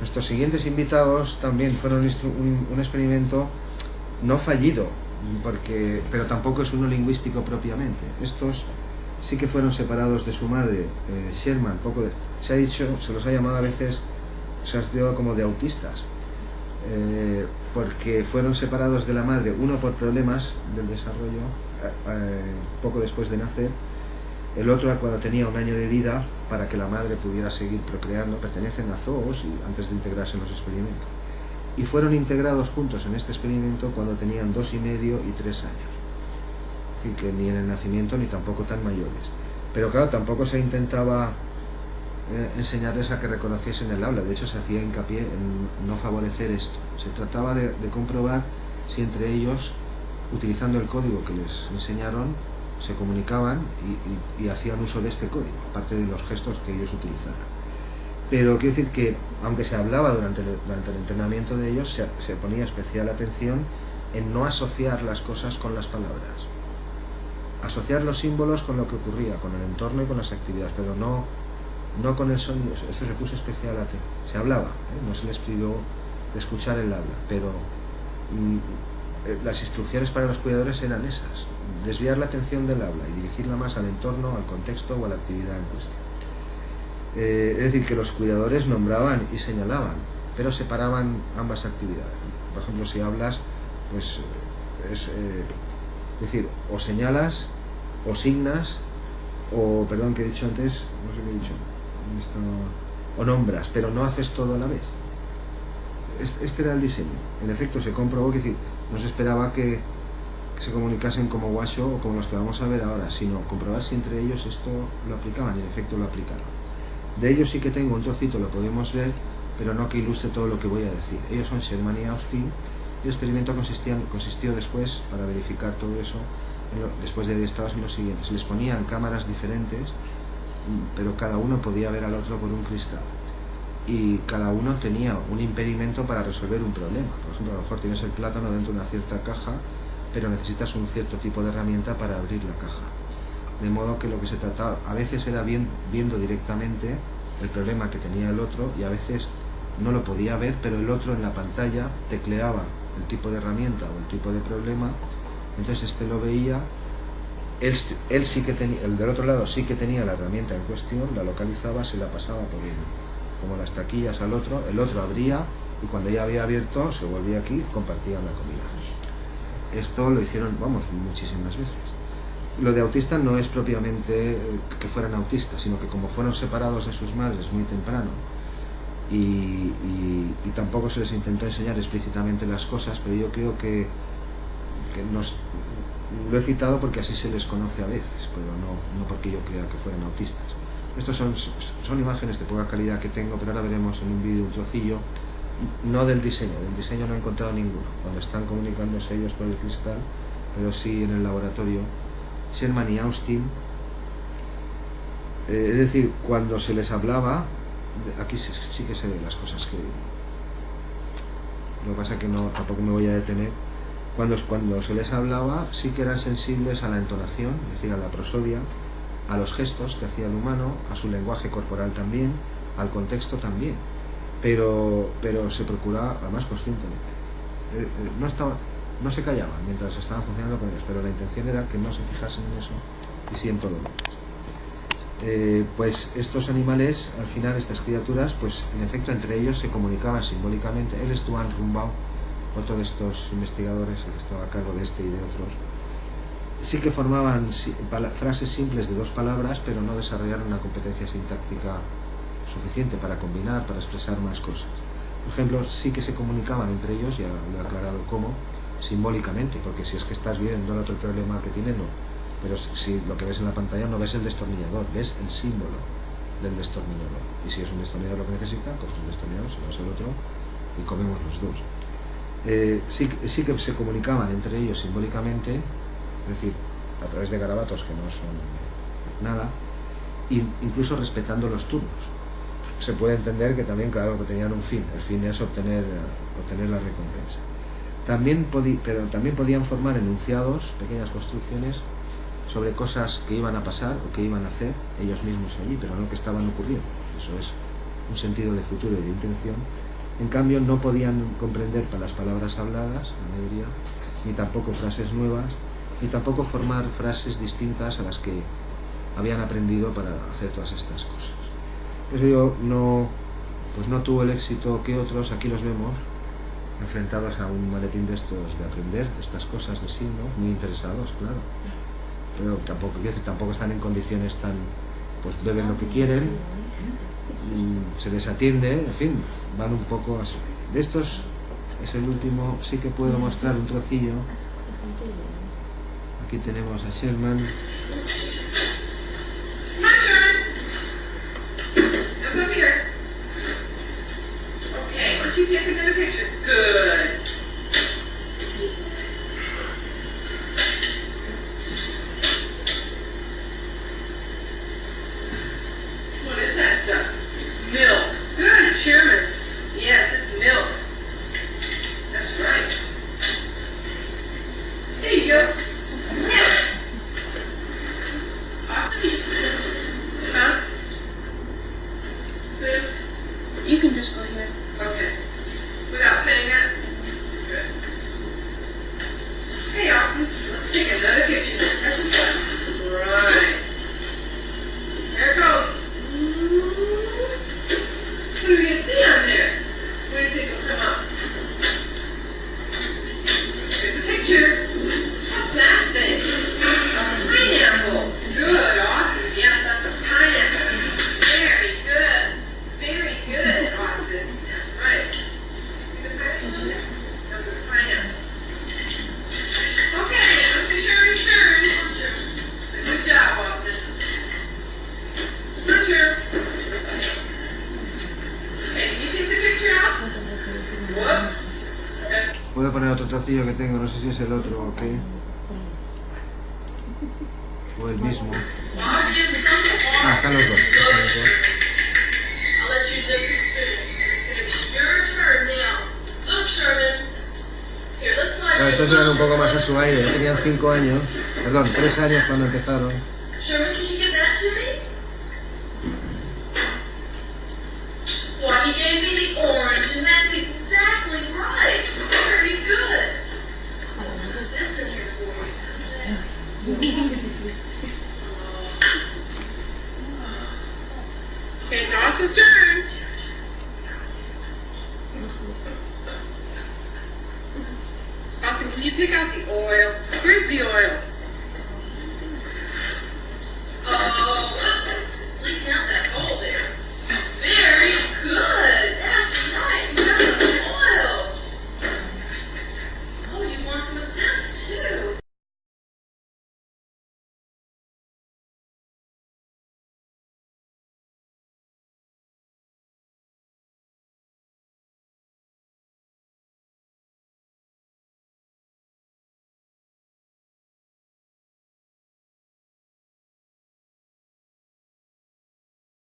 Estos siguientes invitados también fueron un experimento no fallido, pero tampoco es uno lingüístico propiamente. Estos sí que fueron separados de su madre. Sherman, se ha dicho, se los ha llamado a veces, se ha estudiado como de autistas, porque fueron separados de la madre, uno por problemas del desarrollo, poco después de nacer, el otro cuando tenía 1 año de vida, para que la madre pudiera seguir procreando. Pertenecen a zoos y antes de integrarse en los experimentos. Y fueron integrados juntos en este experimento cuando tenían 2 y medio y 3 años. Es decir, que ni en el nacimiento ni tampoco tan mayores. Pero claro, tampoco se intentaba enseñarles a que reconociesen el habla. De hecho, se hacía hincapié en no favorecer esto. Se trataba de comprobar si entre ellos, utilizando el código que les enseñaron, se comunicaban y hacían uso de este código, aparte de los gestos que ellos utilizaran. Pero quiero decir que, aunque se hablaba durante el entrenamiento de ellos, se ponía especial atención en no asociar las cosas con las palabras. Asociar los símbolos con lo que ocurría, con el entorno y con las actividades, pero no con el sonido. Esto se puso especial atención. Se hablaba, no se les pidió escuchar el habla, pero las instrucciones para los cuidadores eran esas: desviar la atención del habla y dirigirla más al entorno, al contexto o a la actividad en cuestión. Es decir, que los cuidadores nombraban y señalaban, pero separaban ambas actividades. Por ejemplo, si hablas, pues es decir, o señalas, o signas, o, perdón, que he dicho antes, no sé qué he dicho, o nombras, pero no haces todo a la vez. Este era el diseño. En efecto, se comprobó que, no se esperaba que se comunicasen como Washoe o como los que vamos a ver ahora, sino comprobar si entre ellos esto lo aplicaban, y en efecto lo aplicaron. De ellos sí que tengo un trocito, lo podemos ver, pero no que ilustre todo lo que voy a decir. Ellos son Sherman y Austin, y el experimento consistió después, para verificar todo eso, después de adiestrados, en lo siguiente: se les ponían cámaras diferentes, pero cada uno podía ver al otro por un cristal, y cada uno tenía un impedimento para resolver un problema. Por ejemplo, a lo mejor tienes el plátano dentro de una cierta caja, pero necesitas un cierto tipo de herramienta para abrir la caja. De modo que lo que se trataba a veces era viendo directamente el problema que tenía el otro, y a veces no lo podía ver, pero el otro en la pantalla tecleaba el tipo de herramienta o el tipo de problema. Entonces este lo veía, él sí que tenía, el del otro lado sí que tenía la herramienta en cuestión, la localizaba, se la pasaba por como las taquillas al otro, el otro abría, y cuando ya había abierto se volvía aquí, compartían la comida. Esto lo hicieron, muchísimas veces. Lo de autista no es propiamente que fueran autistas, sino que como fueron separados de sus madres muy temprano, y tampoco se les intentó enseñar explícitamente las cosas, pero yo creo que lo he citado porque así se les conoce a veces, pero no porque yo crea que fueran autistas. Estos son imágenes de poca calidad que tengo, pero ahora veremos en un vídeo un trocillo, no del diseño no he encontrado ninguno, cuando están comunicándose ellos por el cristal, pero sí en el laboratorio. Sherman y Austin, es decir, cuando se les hablaba, aquí sí que se ven las cosas que... Lo que pasa es que tampoco me voy a detener. Cuando se les hablaba, sí que eran sensibles a la entonación, es decir, a la prosodia, a los gestos que hacía el humano, a su lenguaje corporal también, al contexto también, pero se procuraba, además conscientemente. No se callaban mientras estaban funcionando con ellos, pero la intención era que no se fijasen en eso, y sí en todo lo demás. Pues estos animales, al final, estas criaturas, pues en efecto entre ellos se comunicaban simbólicamente. Él es Duane Rumbaugh, otro de estos investigadores, el que estaba a cargo de este y de otros. Sí que formaban frases simples de 2 palabras, pero no desarrollaron una competencia sintáctica suficiente para combinar, para expresar más cosas. Por ejemplo, sí que se comunicaban entre ellos, ya lo he aclarado cómo, simbólicamente, porque si es que estás viendo el otro problema que tiene, no. Pero si lo que ves en la pantalla no ves el destornillador, ves el símbolo del destornillador. Y si es un destornillador lo que necesita, coges un destornillador, se lo das al otro y comemos los dos. Sí que se comunicaban entre ellos simbólicamente, es decir, a través de garabatos que no son nada, incluso respetando los turnos. Se puede entender que también, claro, que tenían un fin. El fin es obtener la recompensa. Pero también podían formar enunciados, pequeñas construcciones, sobre cosas que iban a pasar o que iban a hacer ellos mismos allí, pero no que estaban ocurriendo. Eso es un sentido de futuro y de intención. En cambio, no podían comprender las palabras habladas, la mayoría, ni tampoco frases nuevas, ni tampoco formar frases distintas a las que habían aprendido para hacer todas estas cosas. Por eso yo no tuvo el éxito que otros. Aquí los vemos enfrentados a un maletín de estos, de aprender estas cosas de signos, muy interesados, claro, pero tampoco están en condiciones tan, pues beben lo que quieren, se les atiende, en fin, van un poco así. De estos es el último. Sí que puedo mostrar un trocillo. Aquí tenemos a Sherman. You can just go ahead. Okay. Without saying that? Good. Hey, Austin, let's take another picture. Press this button. Right. There it goes. What do we get to see on there? What do you think will come up? There's a picture. What's that thing? A pineapple. Good, Austin. Yes, that's a pineapple. Very good. Very good, Austin. Right. See the pineapple? Those are the pineapple. Okay, let's be sure it's turn. Good job, Austin. Not sure. Okay, can you get the picture out? Whoops. Puedo poner otro trocillo que tengo, no sé si es el otro o qué. O el mismo. Están los dos. Claro, estos eran un poco más a su aire. Tenían 5 años, perdón, 3 años cuando empezaron. Sherman, could you give that to me? Why, he gave me the orange, and that's exactly right. Very good. Let's put this in here for you. How's that? Okay, it's Austin's turn. Austin, can you pick out the oil? Where's the oil?